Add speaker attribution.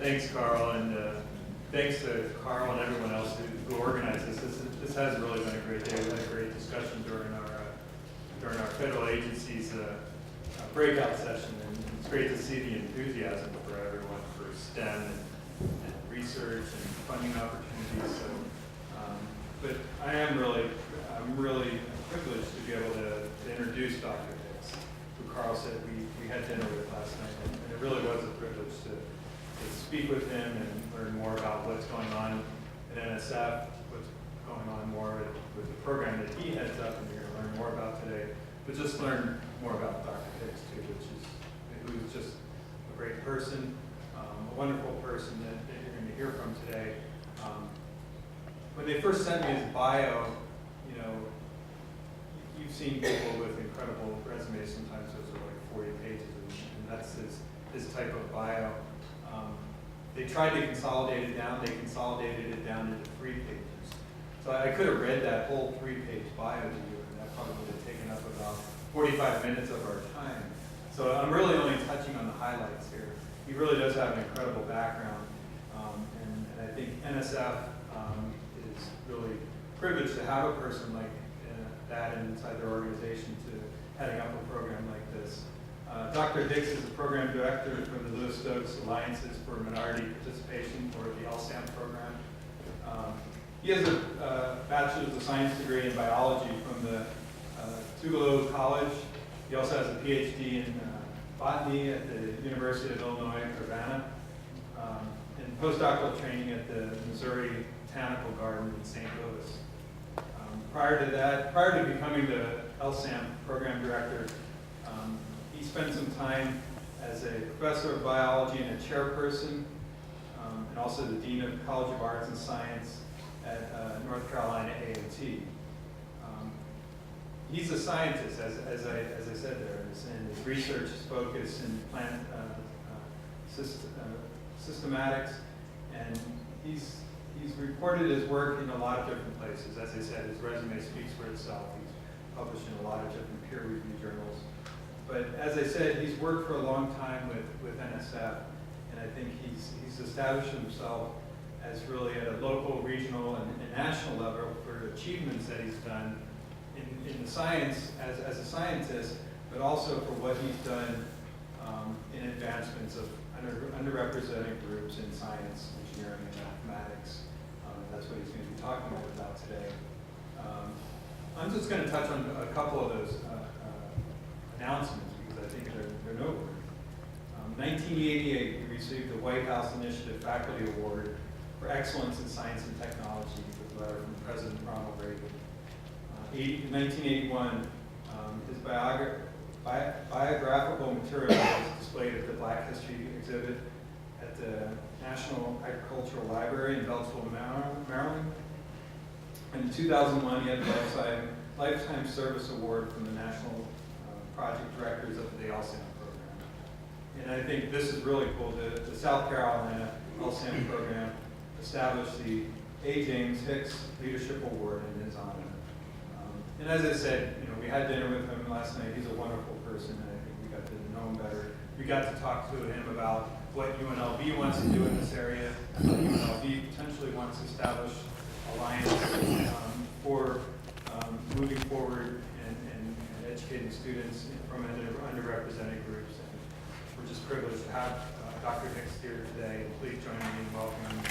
Speaker 1: Thanks, Carl, and thanks to Carl and everyone else who organized this. This has really been a great day. We had a great discussion during our federal agencies breakout session, and it's great to see the enthusiasm for everyone for STEM and research and funding opportunities. So, but I'm really privileged to be able to introduce Dr. Hicks, who Carl said we had dinner with last night, and it really was a privilege to speak with him and learn more about what's going on at NSF, what's going on more with the program that he heads up, and you're going to learn more about today. But just learn more about Dr. Hicks too, who's just a great person, a wonderful person that you're going to hear from today. When they first sent me his bio, you know, you've seen people with incredible resumes. Sometimes those are like 40 pages, and that's his type of bio. They tried to consolidate it down. They consolidated it down into 3 pages. So I could have read that whole 3-page bio to you, and that probably would have taken up about 45 minutes of our time. So I'm really only touching on the highlights here. He really does have an incredible background, and I think NSF is really privileged to have a person like that inside their organization to heading up a program like this. Dr. Hicks is the program director for the Lewis Stokes Alliances for Minority Participation, or the LSAM program. He has a Bachelor's of Science degree in biology from the Tougaloo College. He also has a PhD in botany at the University of Illinois, Urbana, and postdoctoral training at the Missouri Botanical Garden in St. Louis. Prior to becoming the LSAM program director, he spent some time as a professor of biology and a chairperson, and also the dean of College of Arts and Science at North Carolina A&T. He's a scientist, as I said there, and his research is focused in plant systematics, and he's reported his work in a lot of different places. As I said, his resume speaks for itself. He's published in a lot of different peer-reviewed journals. But as I said, he's worked for a long time with NSF, and I think he's established himself as really at a local, regional, and national level for achievements that he's done in the science as a scientist, but also for what he's done in advancements of underrepresented groups in science, engineering, and mathematics. That's what he's going to be talking about today. I'm just going to touch on a couple of those announcements because I think they're noteworthy. 1988, he received the White House Initiative Faculty Award for Excellence in Science and Technology with a letter from President Ronald Reagan. In 1981, his biographical material was displayed at the Black History exhibit at the National Agricultural Library in Beltsville, Maryland. In 2001, he had the Lifetime Service Award from the National Project Directors of the LSAM program. And I think this is really cool. The South Carolina LSAM program established the A. James Hicks Leadership Award in his honor. And as I said, you know, we had dinner with him last night. He's a wonderful person, and I think we got to know him better. We got to talk to him about what UNLV wants to do in this area. UNLV potentially wants to establish alliances for moving forward and educating students from underrepresented groups. And we're just privileged to have Dr. Hicks here today. Please join me in welcoming